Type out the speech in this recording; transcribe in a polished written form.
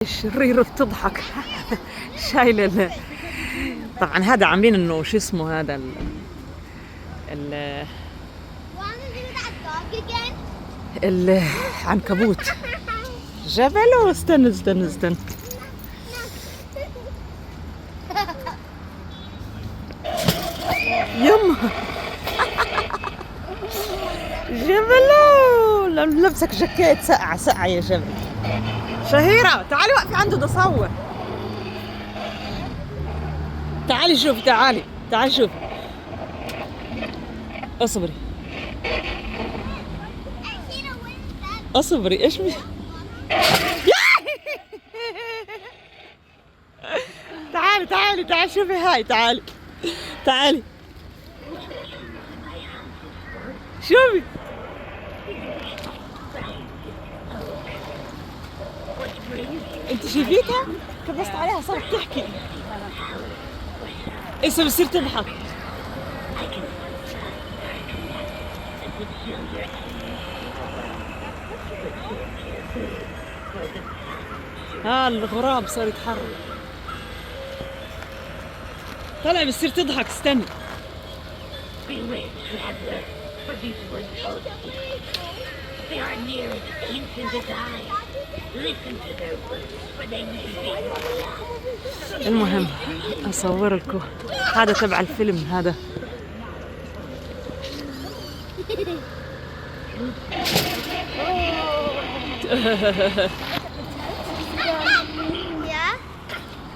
الشريرة بتضحك. شايلة طبعا هذا عاملين انه شو اسمه هذا ال العنكبوت جبله. استنى يما جبله لابسك جاكيت سقعة يا جبل. شهيرة تعالي وقفي عنده بدي اصور. تعالي شوفي تعالي شوفي. اصبري ايش تعالي شوفي هاي. تعالي شوفي. انت شايفيتها؟ كبست عليها صارت تحكي. اسا بتصير تضحك. الغراب صار يتحرك. طلع بتصير تضحك. استني. المهم اصور لكم هذا تبع الفيلم هذا.